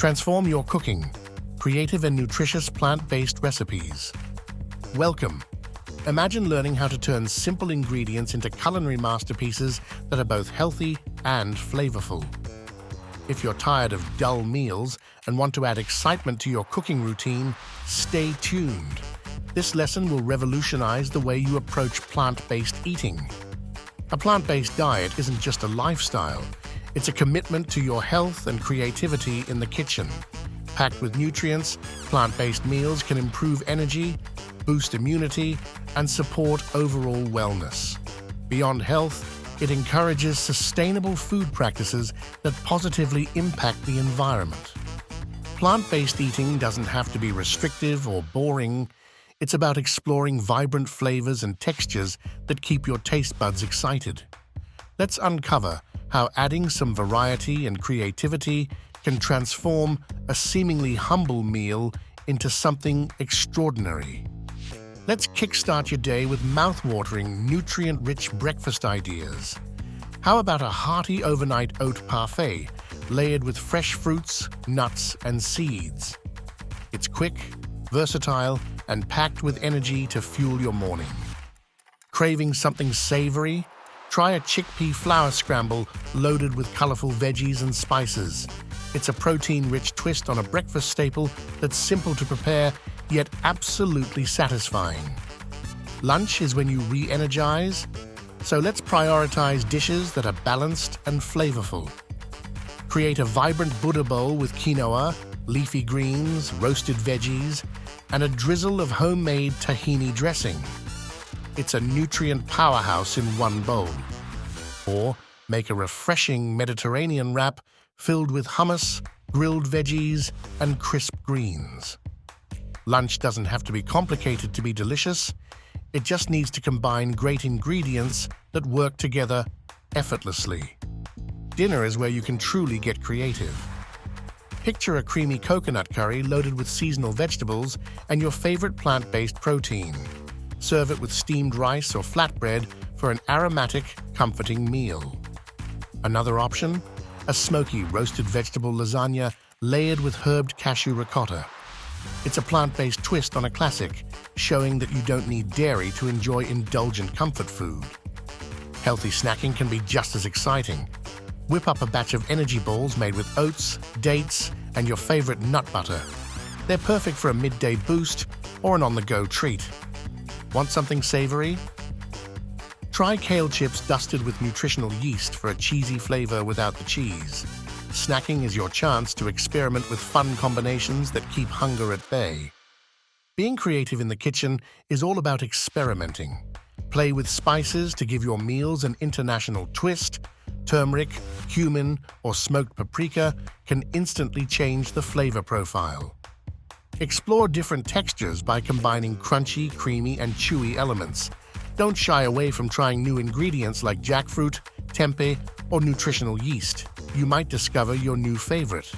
Transform your cooking. Creative and nutritious plant-based recipes. Welcome. Imagine learning how to turn simple ingredients into culinary masterpieces that are both healthy and flavorful. If you're tired of dull meals and want to add excitement to your cooking routine, stay tuned. This lesson will revolutionize the way you approach plant-based eating. A plant-based diet isn't just a lifestyle, it's a commitment to your health and creativity in the kitchen. Packed with nutrients, plant-based meals can improve energy, boost immunity, and support overall wellness. Beyond health, it encourages sustainable food practices that positively impact the environment. Plant-based eating doesn't have to be restrictive or boring. It's about exploring vibrant flavors and textures that keep your taste buds excited. Let's uncover how adding some variety and creativity can transform a seemingly humble meal into something extraordinary. Let's kickstart your day with mouth-watering, nutrient-rich breakfast ideas. How about a hearty overnight oat parfait layered with fresh fruits, nuts, and seeds? It's quick, versatile, and packed with energy to fuel your morning. Craving something savory? Try a chickpea flour scramble loaded with colorful veggies and spices. It's a protein-rich twist on a breakfast staple that's simple to prepare, yet absolutely satisfying. Lunch is when you re-energize, so let's prioritize dishes that are balanced and flavorful. Create a vibrant Buddha bowl with quinoa, leafy greens, roasted veggies, and a drizzle of homemade tahini dressing. It's a nutrient powerhouse in one bowl. Or make a refreshing Mediterranean wrap filled with hummus, grilled veggies, and crisp greens. Lunch doesn't have to be complicated to be delicious. It just needs to combine great ingredients that work together effortlessly. Dinner is where you can truly get creative. Picture a creamy coconut curry loaded with seasonal vegetables and your favorite plant-based protein. Serve it with steamed rice or flatbread for an aromatic, comforting meal. Another option? A smoky roasted vegetable lasagna layered with herbed cashew ricotta. It's a plant-based twist on a classic, showing that you don't need dairy to enjoy indulgent comfort food. Healthy snacking can be just as exciting. Whip up a batch of energy balls made with oats, dates, and your favorite nut butter. They're perfect for a midday boost or an on-the-go treat. Want something savory? Try kale chips dusted with nutritional yeast for a cheesy flavor without the cheese. Snacking is your chance to experiment with fun combinations that keep hunger at bay. Being creative in the kitchen is all about experimenting. Play with spices to give your meals an international twist. Turmeric, cumin, or smoked paprika can instantly change the flavor profile. Explore different textures by combining crunchy, creamy, and chewy elements. Don't shy away from trying new ingredients like jackfruit, tempeh, or nutritional yeast. You might discover your new favorite.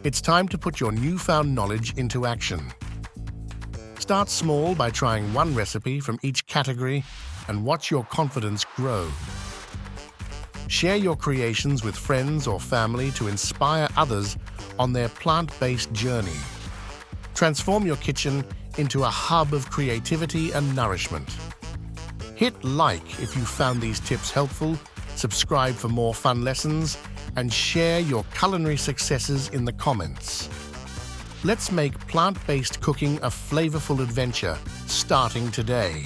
It's time to put your newfound knowledge into action. Start small by trying one recipe from each category and watch your confidence grow. Share your creations with friends or family to inspire others on their plant-based journey. Transform your kitchen into a hub of creativity and nourishment. Hit like if you found these tips helpful, subscribe for more fun lessons, and share your culinary successes in the comments. Let's make plant-based cooking a flavorful adventure starting today.